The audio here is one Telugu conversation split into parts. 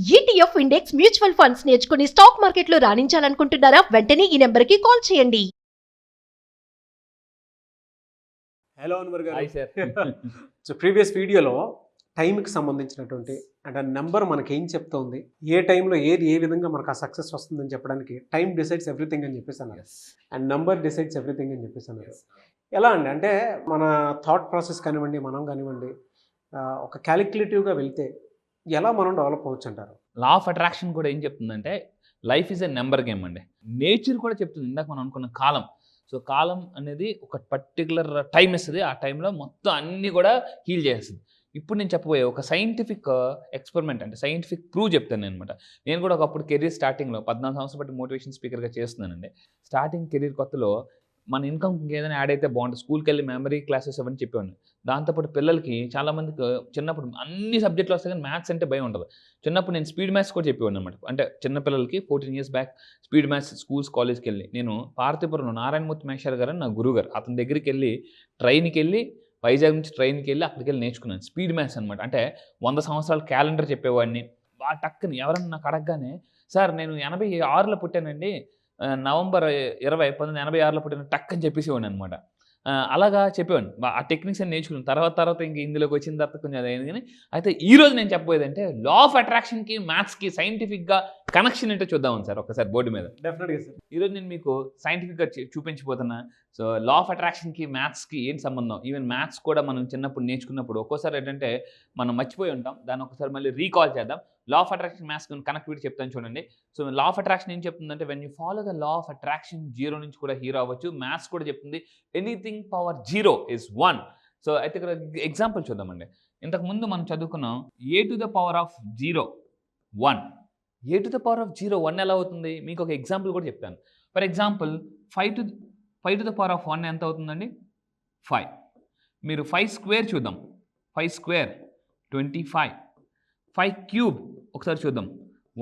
ETF ఇండెక్స్ మ్యూచువల్ ఫండ్స్ నేర్చుకుని స్టాక్ మార్కెట్లో రాణించాలనుకుంటున్నారా? వెంటనే ఈ నెంబర్కి కాల్ చేయండి. హలో అన్వర్ గారు. Hi sir. సో ప్రీవియస్ వీడియోలో టైంకి సంబంధించినటువంటి అంటే ఆ నెంబర్ మనకి ఏం చెప్తోంది, ఏ టైంలో ఏది ఏ విధంగా మనకు ఆ సక్సెస్ వస్తుందని చెప్పడానికి టైం డిసైడ్స్ ఎవ్రీథింగ్ అని చెప్పేసి అన్నారు. అండ్ నెంబర్ డిసైడ్స్ ఎవ్రీథింగ్ అని చెప్పేసి అన్నారు. ఎలా అండి అంటే మన థాట్ ప్రాసెస్ కానివ్వండి, మనం కానివ్వండి, ఒక క్యాలిక్యులేటివ్గా వెళ్తే ఎలా మనం డెవలప్ అవ్వచ్చు అంటారు? లా ఆఫ్ అట్రాక్షన్ కూడా ఏం చెప్తుందంటే life is a number game అండి. నేచర్ కూడా చెప్తుంది, ఇందాక మనం అనుకున్న కాలం. సో కాలం అనేది ఒక పర్టికులర్ టైం ఇస్తుంది, ఆ టైంలో మొత్తం అన్నీ కూడా హీల్ చేస్తుంది. ఇప్పుడు నేను చెప్పబోయే ఒక సైంటిఫిక్ ఎక్స్పెరిమెంట్ అంటే సైంటిఫిక్ ప్రూవ్ చెప్తాను అనమాట. నేను కూడా ఒకప్పుడు కెరీర్ స్టార్టింగ్లో 14 సంవత్సరాలు బట్టి మోటివేషన్ స్పీకర్గా చేస్తున్నానండి. స్టార్టింగ్ కెరీర్ కొత్తలో మన ఇన్కమ్ ఏదైనా యాడ్ అయితే బాగుంటుంది, స్కూల్కి వెళ్ళి మెమరీ క్లాసెస్ అవన్నీ చెప్పేవాడిని. దాంతోపాటు పిల్లలకి చాలామందికి చిన్నప్పుడు అన్ని సబ్జెక్టులు వస్తాయి కానీ మ్యాథ్స్ అంటే భయం ఉంటుంది. చిన్నప్పుడు నేను స్పీడ్ మ్యాథ్స్ కూడా చెప్పేవాడిని అనమాట. అంటే చిన్నపిల్లలకి 14 years back speed maths schools కాలేజ్కి వెళ్ళి నేను పార్వతీపురంలో నారాయణమూర్తి మేషర్ గారు అని నా గురువు గారు, అతని దగ్గరికి వెళ్ళి ట్రైన్కి వెళ్ళి వైజాగ్ నుంచి ట్రైన్కి వెళ్ళి అక్కడికి వెళ్ళి నేర్చుకున్నాను స్పీడ్ మ్యాథ్స్ అనమాట. అంటే 100 సంవత్సరాల క్యాలెండర్ చెప్పేవాడిని. బాగా టక్కుని ఎవరన్నా నాకు అడగగానే, సార్ నేను 86లో పుట్టానండి, నవంబర్ 20, 1986లో పుట్టిన టక్ అని చెప్పేసేవాడిని అనమాట. అలాగా చెప్పేవాడిని. ఆ టెక్నిక్స్ అని నేర్చుకున్నాను. తర్వాత ఇంక ఇందులోకి వచ్చిన తర్వాత కొంచెం అదైంది. కానీ అయితే ఈరోజు నేను చెప్పబోయేది అంటే లా ఆఫ్ అట్రాక్షన్కి మ్యాథ్స్కి సైంటిఫిక్గా కనెక్షన్ ఏంటో చూద్దామని సార్ ఒకసారి బోర్డు మీద. డెఫినెట్గా సార్. ఈరోజు నేను మీకు సైంటిఫిక్గా చూపించబోతున్నా. సో లా ఆఫ్ అట్రాక్షన్కి మ్యాథ్స్కి ఏంటి సంబంధం, ఈవెన్ మ్యాథ్స్ కూడా మనం చిన్నప్పుడు నేర్చుకున్నప్పుడు ఒక్కోసారి ఏంటంటే మనం మర్చిపోయి ఉంటాం, దాన్ని ఒకసారి మళ్ళీ రీకాల్ చేద్దాం. లా ఆఫ్ అట్రాక్షన్ మ్యాథ్స్ కనెక్టివిటీ చెప్తాను చూడండి. సో లా ఆఫ్ అట్రాక్షన్ ఏం చెప్తుందంటే when you follow the law of attraction 0 నుంచి కూడా హీరో అవ్వచ్చు. మ్యాథ్స్ కూడా చెప్తుంది ఎనీథింగ్ పవర్ 0 is 1. సో అయితే ఇక్కడ ఎగ్జాంపుల్ చూద్దామండి. ఇంతకుముందు మనం చదువుకున్నాం a to the power of 0 1. a to the power of 0 1 ఎలా అవుతుంది, మీకు ఒక ఎగ్జాంపుల్ కూడా చెప్తాను. For example 5 to the power of 1 ఎంత అవుతుందండి? 5. మీరు 5 స్క్వేర్ చూద్దాం. 5 స్క్వేర్ 25. 5 క్యూబ్ ఒకసారి చూద్దాం,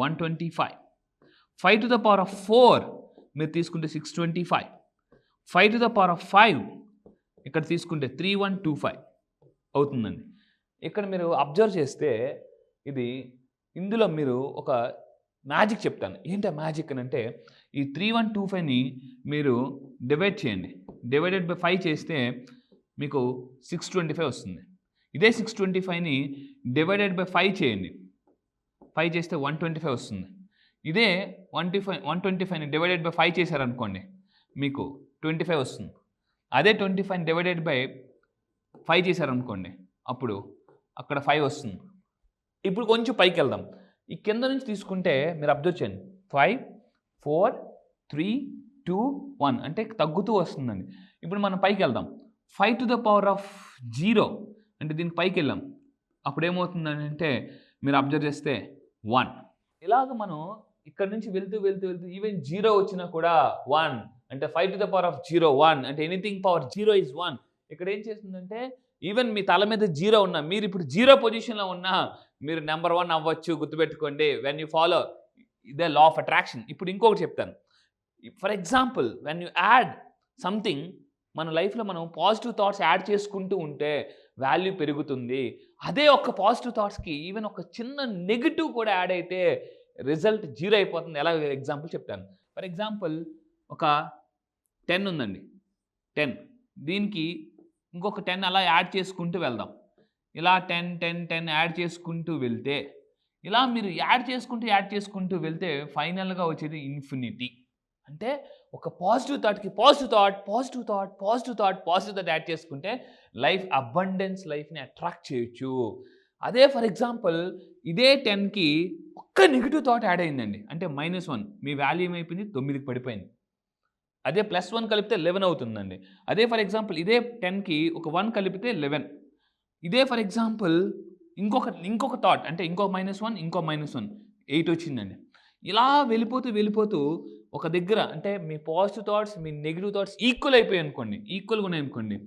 125. 5 to the power of 4 మీరు తీసుకుంటే 625. 5 to the power of 5 ఇక్కడ తీసుకుంటే 3125 అవుతుందండి. ఇక్కడ మీరు అబ్జర్వ్ చేస్తే ఇందులో మీరు ఒక మ్యాజిక్ చెప్తాను. ఏంటి ఆ మ్యాజిక్ అని అంటే ఈ 3125ని మీరు డివైడ్ చేయండి. డివైడెడ్ బై 5 చేస్తే మీకు 625 వస్తుంది. ఇదే 625ని డివైడెడ్ బై 5 చేయండి. 5 చేస్తే 125 వస్తుంది. ఇదే 125ని డివైడెడ్ బై 5 చేశారనుకోండి మీకు 25 వస్తుంది. అదే 25ని డివైడెడ్ బై 5 చేశారనుకోండి అప్పుడు అక్కడ 5 వస్తుంది. ఇప్పుడు కొంచెం పైకి వెళ్దాం. ఈ కింద నుంచి తీసుకుంటే మీరు అబ్జర్వ్ చేయండి, 5 4 3 2 1 అంటే తగ్గుతూ వస్తుందండి. ఇప్పుడు మనం పైకి వెళ్దాం. 5 to the power of 0 అంటే దీనికి పైకి వెళ్ళాం. అప్పుడు ఏమవుతుందని అంటే మీరు అబ్జర్వ్ చేస్తే 1. ఇలాగ మనం ఇక్కడ నుంచి వెళ్తూ ఈవెన్ 0 వచ్చినా కూడా 1 అంటే 5 to the power of 0 1 అంటే ఎనీథింగ్ పవర్ 0 is 1. ఇక్కడ ఏం చేస్తుందంటే ఈవెన్ మీ తల మీద 0 ఉన్నా, మీరు ఇప్పుడు 0 పొజిషన్లో ఉన్నా మీరు నెంబర్ 1 అవ్వచ్చు. గుర్తుపెట్టుకోండి, వెన్ యూ ఫాలో ఇదే లా ఆఫ్ అట్రాక్షన్. ఇప్పుడు ఇంకొకటి చెప్తాను. For example when you add something, మన లైఫ్లో మనం పాజిటివ్ థాట్స్ యాడ్ చేసుకుంటూ ఉంటే వాల్యూ పెరుగుతుంది. అదే ఒక పాజిటివ్ థాట్స్కి ఈవెన్ ఒక చిన్న నెగిటివ్ కూడా యాడ్ అయితే రిజల్ట్ 0 అయిపోతుంది. ఎలా ఎగ్జాంపుల్ చెప్తాను. ఫర్ ఎగ్జాంపుల్ ఒక 10 ఉందండి, 10 దీనికి ఇంకొక 10 అలా యాడ్ చేసుకుంటూ వెళ్దాం. ఇలా 10 10 10 యాడ్ చేసుకుంటూ వెళ్తే ఇలా మీరు యాడ్ చేసుకుంటూ వెళ్తే ఫైనల్గా వచ్చేది ఇన్ఫినిటీ. అంటే ఒక పాజిటివ్ థాట్కి పాజిటివ్ థాట్ యాడ్ చేసుకుంటే లైఫ్ అబండెన్స్ లైఫ్ని అట్రాక్ట్ చేయొచ్చు. అదే ఫర్ ఎగ్జాంపుల్ ఇదే 10కి ఒక్క నెగిటివ్ థాట్ యాడ్ అయిందండి అంటే -1, మీ వాల్యూ ఏమైపోయింది 9కి పడిపోయింది. అదే +1 కలిపితే 11 అవుతుందండి. అదే ఫర్ ఎగ్జాంపుల్ ఇదే 10కి ఒక 1 కలిపితే 11. ఇదే ఫర్ ఎగ్జాంపుల్ ఇంకొక థాట్ అంటే ఇంకో -1 8 వచ్చిందండి. ఇలా వెళ్ళిపోతూ ఒక దగ్గర అంటే మీ పాజిటివ్ థాట్స్ మీ నెగిటివ్ థాట్స్ ఈక్వల్గా ఉన్నాయనుకోండి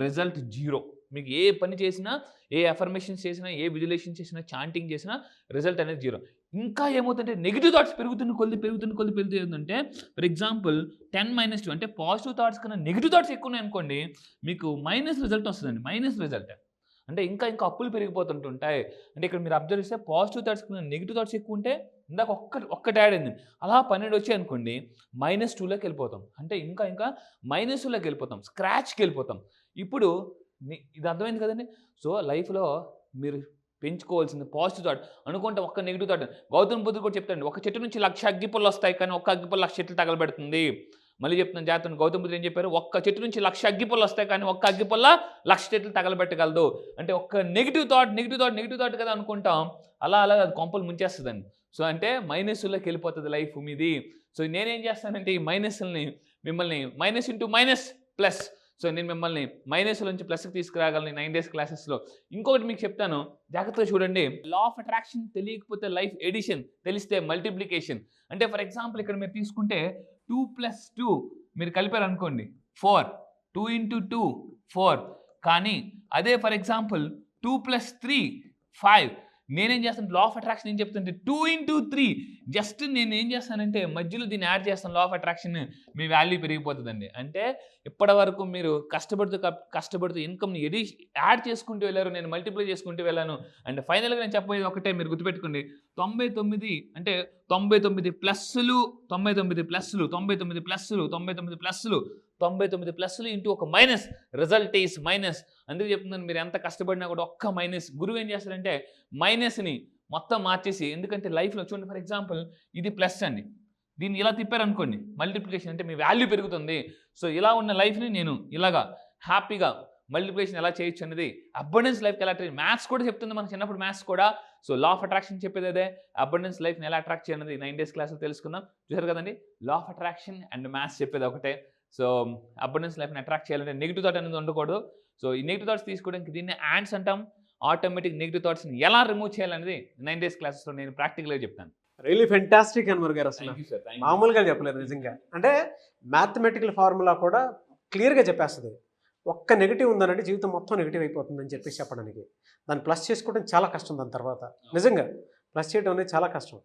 రిజల్ట్ 0. మీకు ఏ పని చేసినా, ఏ అఫర్మేషన్స్ చేసినా, ఏ విజువలైజేషన్ చేసినా, చాంటింగ్ చేసినా రిజల్ట్ అనేది 0. ఇంకా ఏమవుతుందంటే నెగిటివ్ థాట్స్ పెరుగుతున్న కొద్ది ఏంటంటే ఫర్ ఎగ్జాంపుల్ 10 - 2 అంటే పాజిటివ్ థాట్స్ కన్నా నెగిటివ్ థాట్స్ ఎక్కువ ఉన్నాయి అనుకోండి మీకు మైనస్ రిజల్ట్ వస్తుందండి. మైనస్ రిజల్ట్ అంటే ఇంకా ఇంకా అప్పులు పెరిగిపోతుంటుంటాయి. అంటే ఇక్కడ మీరు అబ్జర్వ్ చేస్తే పాజిటివ్ థాట్స్ నెగిటివ్ థాట్స్ ఎక్కువ ఉంటే ఇందాక ఒక్కటి యాడ్ అయింది. అలా 12 వచ్చాయి అనుకోండి -2లోకి వెళ్ళిపోతాం. అంటే ఇంకా ఇంకా -2లోకి వెళ్ళిపోతాం. స్క్రాచ్‌కి వెళ్ళిపోతాం. ఇప్పుడు ఇది అర్థమైంది కదండి. సో లైఫ్‌లో మీరు పెంచుకోవాల్సింది పాజిటివ్ థాట్. అనుకుంటే ఒక్క నెగిటివ్ థాట్. గౌతమ్ బుద్ధుడు కూడా చెప్తాడండి. ఒక చెట్టు నుంచి 1,00,000 అగ్గిపుల్లలు వస్తాయి కానీ ఒక్క అగ్గిపుల్ల 1,00,000 చెట్లు తగలబెడుతుంది. మళ్ళీ చెప్తున్నాను జాగ్రత్తగా. గౌతమ్ బుద్ధుడు ఏం చెప్పారు? ఒక్క చెట్టు నుంచి 1,00,000 అగ్గిపుల్లలు వస్తాయి కానీ ఒక్క అగ్గిపుల్ల 1,00,000 చెట్లు తగలబెట్టగలదు. అంటే ఒక్క నెగిటివ్ థాట్ కదా అనుకుంటాం. అలా అది కొంపలు ముంచేస్తదండి. సో అంటే మైనస్‌లోకి వెళ్ళిపోతుంది లైఫ్ మీది. సో నేనేం చేస్తానంటే ఈ మైనస్‌లని మిమ్మల్ని minus into minus plus. So నేను మిమ్మల్ని మైనస్ నుంచి ప్లస్కి తీసుకురాగలను 9 డేస్ క్లాసెస్లో. ఇంకొకటి మీకు చెప్తాను, జాగ్రత్తగా చూడండి. లా ఆఫ్ అట్రాక్షన్ తెలియకపోతే లైఫ్ ఎడిషన్, తెలిస్తే మల్టిప్లికేషన్. అంటే ఫర్ ఎగ్జాంపుల్ ఇక్కడ మీరు తీసుకుంటే 2 + 2 మీరు కలిపారు అనుకోండి 4, 2 × 2 4. కానీ అదే ఫర్ ఎగ్జాంపుల్ 2 + 3 5. నేనేం చేస్తాను, లా ఆఫ్ అట్రాక్షన్ ఏం చెప్తుంటే 2 × 3. జస్ట్ నేను ఏం చేస్తానంటే మధ్యలో దీన్ని యాడ్ చేస్తాను. లా ఆఫ్ అట్రాక్షన్ మీ వాల్యూ పెరిగిపోతుందండి. అంటే ఇప్పటి వరకు మీరు కష్టపడుతూ ఇన్కమ్ని యాడ్ చేసుకుంటూ వెళ్ళారు, నేను మల్టిప్లై చేసుకుంటూ వెళ్ళాను. అండ్ ఫైనల్గా నేను చెప్పేది ఒకటే, మీరు గుర్తుపెట్టుకోండి. 99 అంటే 99 ప్లస్సులు 99 ప్లస్సులు 99 ప్లస్సులు 99 ప్లస్సులు 99 ప్లస్సులు ఇంటూ ఒక మైనస్. Result is minus. అందుకే చెప్తున్నాను, మీరు ఎంత కష్టపడినా కూడా ఒక్క మైనస్. గురువు ఏం చేస్తారంటే మైనస్ని మొత్తం మార్చేసి, ఎందుకంటే లైఫ్లో చూడండి ఫర్ ఎగ్జాంపుల్ ఇది ప్లస్ అండి, దీన్ని ఇలా తిప్పారనుకోండి మల్టిప్లికేషన్, అంటే మీ వాల్యూ పెరుగుతుంది. సో ఇలా ఉన్న లైఫ్ని నేను ఇలాగా హ్యాపీగా మల్టిప్లికేషన్ ఎలా చేయొచ్చు అనేది అబండెన్స్ లైఫ్కి ఎలా అట్రాక్ట్. మ్యాథ్స్ కూడా చెప్తుంది మన చిన్నప్పుడు మ్యాథ్స్ కూడా. సో లా ఆఫ్ అట్రాక్షన్ చెప్పేది అదే, అబండెన్స్ లైఫ్ని ఎలా అట్రాక్ట్ చేయాలనేది 9 డేస్ క్లాస్లో తెలుసుకుందాం. చూసారు కదండి, లా ఆఫ్ అట్రాక్షన్ అండ్ మ్యాథ్స్ చెప్పేది ఒకటే. సో అబండెన్స్ లైఫ్ని అట్రాక్ట్ చేయాలంటే నెగిటివ్ థాట్ అనేది ఉండకూడదు. సో ఈ నెగిటివ్ థాట్స్ తీసుకోవడానికి దీన్ని యాండ్స్ అంటాం. ఆటోమేటిక్ నెగిటివ్ థాట్స్ని ఎలా రిమూవ్ చేయాలనేది 9 డేస్ క్లాసెస్లో నేను ప్రాక్టికల్గా చెప్తాను. రియలీ ఫెంటాస్టిక్ అన్వర్ గారు. అసలు మామూలుగా చెప్పలేదు నిజంగా. అంటే మ్యాథమెటికల్ ఫార్ములా కూడా క్లియర్గా చెప్పేస్తుంది. ఒక్క నెగిటివ్ ఉందనంటే జీవితం మొత్తం నెగిటివ్ అయిపోతుందని చెప్పేసి చెప్పడానికి. దాన్ని ప్లస్ చేసుకోవడం చాలా కష్టం. దాని తర్వాత నిజంగా ప్లస్ చేయడం అనేది చాలా కష్టం.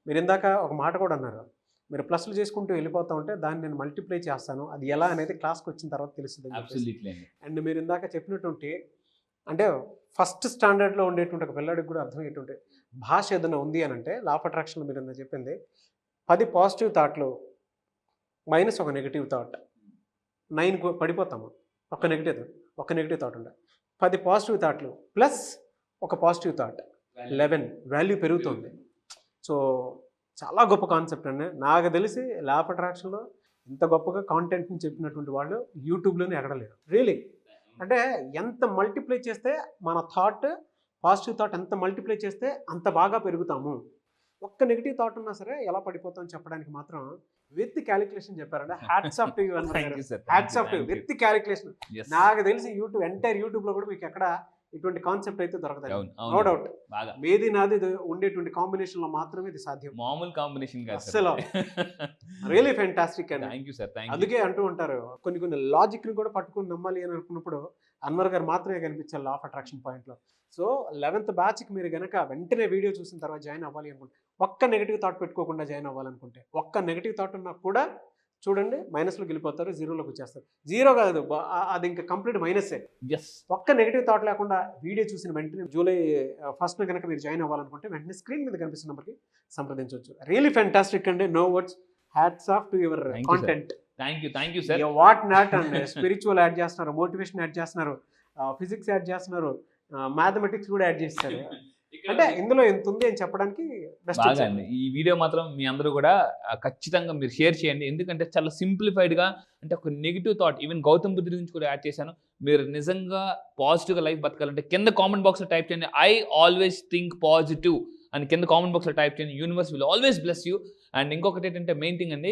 మీరు ఇందాక ఒక మాట కూడా అన్నారు, మీరు ప్లస్లు చేసుకుంటూ వెళ్ళిపోతూ ఉంటే దాన్ని నేను మల్టిప్లై చేస్తాను, అది ఎలా అనేది క్లాస్కి వచ్చిన తర్వాత తెలుస్తుంది. అండ్ మీరు ఇందాక చెప్పినటువంటి అంటే ఫస్ట్ స్టాండర్డ్లో ఉండేటువంటి ఒక పిల్లాడికి కూడా అర్థమయ్యేటువంటి భాష ఏదైనా ఉంది అని అంటే లా ఆఫ్ అట్రాక్షన్లో మీరు ఏదైనా చెప్పింది 10 పాజిటివ్ థాట్లు మైనస్ ఒక నెగిటివ్ థాట్ 9 పడిపోతాము. ఒక నెగిటివ్ థాట్ ఉండే 10 పాజిటివ్ థాట్లు ప్లస్ ఒక పాజిటివ్ థాట్ 11 వాల్యూ పెరుగుతుంది. సో చాలా గొప్ప కాన్సెప్ట్ అండి. నాకు తెలిసి లా ఆఫ్ అట్రాక్షన్లో ఇంత గొప్పగా కాంటెంట్ని చెప్పినటువంటి వాళ్ళు యూట్యూబ్లోనే ఎగడలేరు రియలీ. అంటే ఎంత మల్టిప్లై చేస్తే మన థాట్, పాజిటివ్ థాట్ ఎంత మల్టిప్లై చేస్తే అంత బాగా పెరుగుతాము. ఒక్క నెగిటివ్ థాట్ ఉన్నా సరే ఎలా పడిపోతాం చెప్పడానికి మాత్రం విత్ క్యాలిక్యులేషన్ చెప్పారంటే హ్యాట్స్ ఆఫ్ టు యు అన్నారు. Hats off to with calculation. నాకు తెలిసి ఎంటైర్ యూట్యూబ్లో కూడా మీకు ఎక్కడ ఇటువంటి కాన్సెప్ట్ అయితే దొరకదు, నో డౌట్. మీది నాది ఉండేటువంటి కాంబినేషన్ లో మాత్రమే ఇది సాధ్యం. మామూలు కాంబినేషన్ అసలు రియలీ ఫెంటాస్టిక్ అండి. Thank you sir. అందుకే అంటూ ఉంటారు, కొన్ని లాజిక్ ని కూడా పట్టుకుని నమ్మాలి అని అనుకున్నప్పుడు అన్వర్ గారు మాత్రమే కనిపించాలి లా ఆఫ్ అట్రాక్షన్ పాయింట్ లో. సో 11th బ్యాచ్కి మీరు కనుక వెంటనే వీడియో చూసిన తర్వాత జాయిన్ అవ్వాలి అనుకుంటే, ఒక్క నెగిటివ్ థాట్ పెట్టుకోకుండా జాయిన్ అవ్వాలనుకుంటే, ఒక్క నెగిటివ్ థాట్ ఉన్నా కూడా చూడండి మైనస్లోకి వెళ్ళిపోతారు, జీరోలోకి వచ్చేస్తారు. జీరో కాదు, అది ఇంకా కంప్లీట్ మైనస్సే. ఒక్క నెగిటివ్ థాట్ లేకుండా వీడియో చూసిన వెంటనే July 1st కనుక మీరు జాయిన్ అవ్వాలనుకుంటే వెంటనే స్క్రీన్ మీద కనిపిస్తున్న నెంబర్కి సంప్రదించవచ్చు. రియలీ ఫెంటాస్టిక్ అండి. No words. Hats off to your content. Thank you sir. What not and spiritual add చేస్తున్నారు, మోటివేషన్ యాడ్ చేస్తున్నారు, ఫిజిక్స్ యాడ్ చేస్తున్నారు, మ్యాథమెటిక్స్ కూడా యాడ్ చేస్తారు. అంటే ఇందులో ఎంత ఉంది అని చెప్పడానికి బాగా అండి. ఈ వీడియో మాత్రం మీ అందరూ కూడా ఖచ్చితంగా మీరు షేర్ చేయండి. ఎందుకంటే చాలా సింప్లిఫైడ్గా, అంటే ఒక నెగిటివ్ థాట్ ఈవెన్ గౌతమ్ బుద్ధుడి గురించి కూడా యాడ్ చేశాను. మీరు నిజంగా పాజిటివ్గా లైఫ్ బతకాలంటే కింద కామెంట్ బాక్స్లో టైప్ చేయండి, ఐ ఆల్వేస్ థింక్ పాజిటివ్ అని కింద కామెంట్ బాక్స్లో టైప్ చేయండి. Universe will always bless you. And ఇంకొకటి ఏంటంటే మెయిన్ థింగ్ అండి,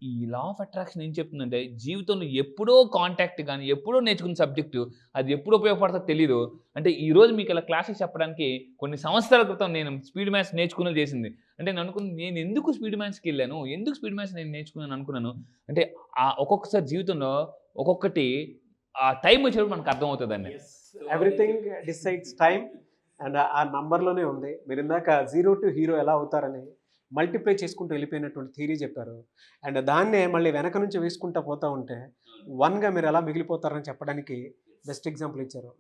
ఈ లా ఆఫ్ అట్రాక్షన్ ఏం చెప్తుందంటే జీవితంలో ఎప్పుడో కాంటాక్ట్ కానీ ఎప్పుడో నేర్చుకున్న సబ్జెక్టు అది ఎప్పుడు ఉపయోగపడుతుందో తెలీదు. అంటే ఈరోజు మీకు ఇలా క్లాసెస్ చెప్పడానికి కొన్ని సంవత్సరాల క్రితం నేను స్పీడ్ మ్యాథ్స్ నేర్చుకునేది చేసింది. అంటే నేను అనుకున్నాను, నేను ఎందుకు స్పీడ్ మ్యాథ్స్కి వెళ్ళాను, ఎందుకు స్పీడ్ మ్యాథ్స్ నేను నేర్చుకున్నాను అనుకున్నాను. అంటే ఒక్కొక్కసారి జీవితంలో ఒక్కొక్కటి ఆ టైం వచ్చినప్పుడు మనకు అర్థమవుతుందండి. ఎవ్రీథింగ్ డిసైడ్స్ టైం అండ్ ఆ నంబర్లోనే ఉంది. మీరు ఇందాక 0 to hero ఎలా అవుతారని మల్టిప్లై చేసుకుంటూ వెళ్ళిపోయినటువంటి థియరీ చెప్పారు. అండ్ దాన్నే మళ్ళీ వెనక నుంచి వేసుకుంటూ పోతూ ఉంటే 1గా మీరు ఎలా మిగిలిపోతారని చెప్పడానికి బెస్ట్ ఎగ్జాంపుల్ ఇచ్చారు.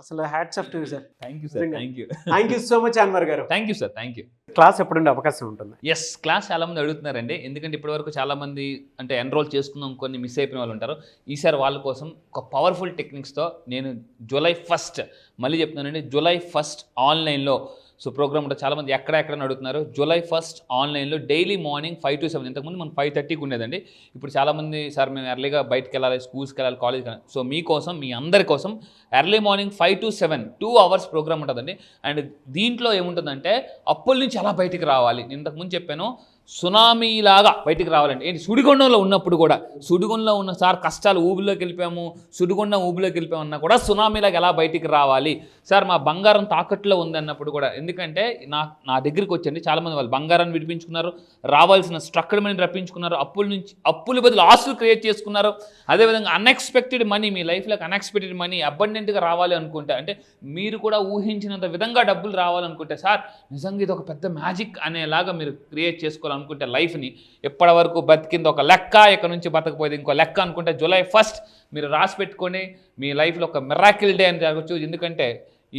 అసలు hats off to you sir. Thank you sir, thank you, thank you so much Anwar గారు. Thank you sir, thank you. Class ఎప్పుడుండే అవకాశం ఉంటుంది? ఎస్, క్లాస్ చాలా మంది అడుగుతున్నారండి. ఎందుకంటే ఇప్పటివరకు చాలా మంది అంటే ఎన్రోల్ చేసుకుందాం కొన్ని మిస్ అయిపోయిన వాళ్ళు ఉంటారు. ఈసారి వాళ్ళ కోసం ఒక పవర్ఫుల్ టెక్నిక్స్తో నేను July 1st మళ్ళీ చెప్తున్నానండి, July 1st ఆన్లైన్లో సో ప్రోగ్రామ్ ఉంటుంది. చాలామంది ఎక్కడ అడుగుతున్నారు. July 1st ఆన్లైన్లో డైలీ మార్నింగ్ 5 to 7. ఇంతకుముందు మనం 5:30కి ఉండేదండి. ఇప్పుడు చాలామంది సార్ మేము ఎర్లీగా బయటకు వెళ్ళాలి, స్కూల్స్కి వెళ్ళాలి, కాలేజ్కి వెళ్ళాలి. సో మీకోసం, మీ అందరి కోసం early morning 5 to 7 2 hours program ఉంటుందండి. అండ్ దీంట్లో ఏముంటుందంటే అప్పుల నుంచి ఎలా బయటికి రావాలి. నేను ఇంతకుముందు చెప్పాను, సునామీలాగా బయటికి రావాలండి. ఏంటి, సుడిగుండంలో ఉన్నప్పుడు కూడా, సుడిగుండంలో ఉన్న సార్ కష్టాలు ఊబిలోకి వెళ్ళిపోయాము, సుడిగుండం ఊబిలోకి వెళ్ళిపోయామన్నా కూడా సునామీలాగా ఎలా బయటికి రావాలి సార్, మా బంగారం తాకట్లో ఉంది అన్నప్పుడు కూడా. ఎందుకంటే నా దగ్గరికి వచ్చండి చాలామంది వాళ్ళు బంగారాన్ని విడిపించుకున్నారు, రావాల్సిన స్ట్రక్చర్ మనీ రప్పించుకున్నారు, అప్పుల బదులు ఆస్తులు క్రియేట్ చేసుకున్నారు. అదేవిధంగా అన్ఎక్స్పెక్టెడ్ మనీ, మీ లైఫ్లోకి అన్ఎక్స్పెక్టెడ్ మనీ అబండెంట్గా రావాలి అనుకుంటే, అంటే మీరు కూడా ఊహించినంత విధంగా డబ్బులు రావాలనుకుంటే సార్ నిజంగా ఇది ఒక పెద్ద మ్యాజిక్ అనేలాగా మీరు క్రియేట్ చేసుకోవాలనుకుంటే లైఫ్ని, ఎప్పటి వరకు బతికింది ఒక లెక్క, ఇక్కడ నుంచి బతకపోయేది ఇంకో లెక్క అనుకుంటే July 1st మీరు రాసి పెట్టుకొని మీ లైఫ్లో ఒక మిరాకిల్ డే అని జరగచ్చు. ఎందుకంటే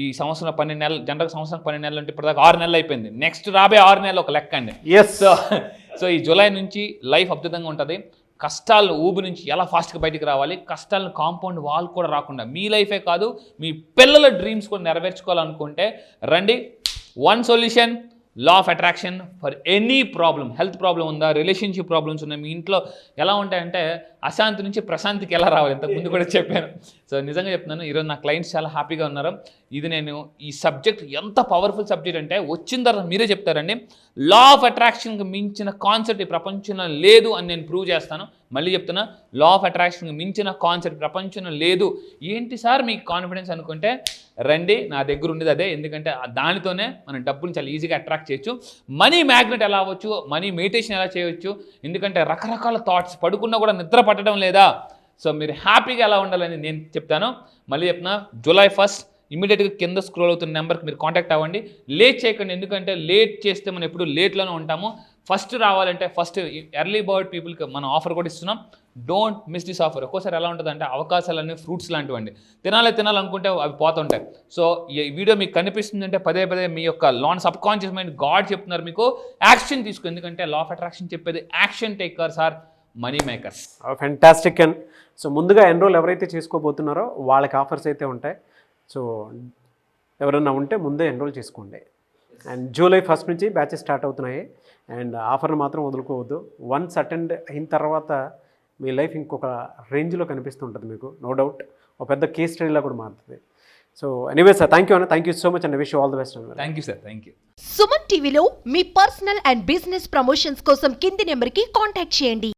ఈ సంవత్సరం 12 నెలలు, జనరల్ సంవత్సరం 12 నెలలు అంటే ఇప్పటిదాకా 6 నెలలు అయిపోయింది. నెక్స్ట్ రాబోయే 6 నెలలు ఒక లెక్క అండి. సో ఈ జూలై నుంచి లైఫ్ అద్భుతంగా ఉంటుంది. కష్టాలను ఊబి నుంచి ఎలా ఫాస్ట్గా బయటికి రావాలి, కష్టాలను కాంపౌండ్ వాల్ కూడా రాకుండా మీ లైఫే కాదు మీ పిల్లల డ్రీమ్స్ కూడా నెరవేర్చుకోవాలనుకుంటే రండి. One solution, law of attraction for any problem. Health problem ఉందా, రిలేషన్షిప్ ప్రాబ్లమ్స్ ఉన్నాయి, మీ ఇంట్లో ఎలా ఉంటాయంటే అశాంతి నుంచి ప్రశాంతికి ఎలా రావాలి, ఇంతకుముందు కూడా చెప్పాను. సో నిజంగా చెప్తున్నాను, ఈరోజు నా క్లయింట్స్ చాలా హ్యాపీగా ఉన్నారు. ఇది నేను ఈ సబ్జెక్ట్ ఎంత పవర్ఫుల్ సబ్జెక్ట్ అంటే వచ్చిన తర్వాత మీరే చెప్తారండి, లా ఆఫ్ అట్రాక్షన్కి మించిన కాన్సెప్ట్ ఈ ప్రపంచంలో లేదు అని నేను ప్రూవ్ చేస్తాను. మళ్ళీ చెప్తున్నా, లా ఆఫ్ అట్రాక్షన్కి మించిన కాన్సెప్ట్ ప్రపంచంలో లేదు. ఏంటి సార్ మీకు కాన్ఫిడెన్స్ అనుకుంటే రండి, నా దగ్గర ఉండేది అదే. ఎందుకంటే దానితోనే మనం డబ్బుని చాలా ఈజీగా అట్రాక్ట్ చేయొచ్చు. మనీ మ్యాగ్నెట్ ఎలా అవ్వచ్చు, మనీ మెడిటేషన్ ఎలా చేయవచ్చు. ఎందుకంటే రకరకాల థాట్స్, పడుకున్నా కూడా నిద్ర పట్టడం లేదా. సో మీరు హ్యాపీగా ఎలా ఉండాలని నేను చెప్తాను. మళ్ళీ చెప్తున్నా, July 1st ఇమీడియట్గా కింద స్క్రోల్ అవుతున్న నెంబర్కి మీరు కాంటాక్ట్ అవ్వండి. లేట్ చేయకండి, ఎందుకంటే లేట్ చేస్తే మనం ఎప్పుడు లేట్లోనే ఉంటాము. ఫస్ట్ రావాలంటే ఫస్ట్ ఎర్లీ బర్డ్ పీపుల్కి మనం ఆఫర్ కూడా ఇస్తున్నాం. Don't miss this offer. ఒక్కోసారి ఎలా ఉంటుందంటే అవకాశాలన్నీ ఫ్రూట్స్ లాంటివండి, తినాలనుకుంటే అవి పోతుంటాయి. సో ఈ వీడియో మీకు కనిపిస్తుందంటే పదే మీ యొక్క సబ్ కాన్షియస్ మైండ్ గాడ్ చెప్తున్నారు మీకు యాక్షన్ తీసుకో. ఎందుకంటే లా ఆఫ్ అట్రాక్షన్ చెప్పేది action takers are money makers. Fantastic. And so ముందుగా ఎన్రోల్ ఎవరైతే చేసుకోబోతున్నారో వాళ్ళకి ఆఫర్స్ అయితే ఉంటాయి. సో ఎవరన్నా ఉంటే ముందే ఎన్రోల్ చేసుకోండి. అండ్ July 1st నుంచి బ్యాచెస్ స్టార్ట్ అవుతున్నాయి. అండ్ ఆఫర్ని మాత్రం వదులుకోవద్దు. వన్స్ అటెండ్ అయిన తర్వాత మీ లైఫ్ ఇంకొక రేంజ్లో కనిపిస్తుంటుంది మీకు, నో డౌట్. ఒక పెద్ద కేస్ స్టడీలా కూడా మారుతుంది. So anyway sir, thank you అన్న, thank you so much and wish all the best అన్న. Thank you sir, thank you. Suman టీవీలో మీ పర్సనల్ అండ్ బిజినెస్ ప్రమోషన్స్ కోసం కింది నెంబర్కి కాంటాక్ట్ చేయండి.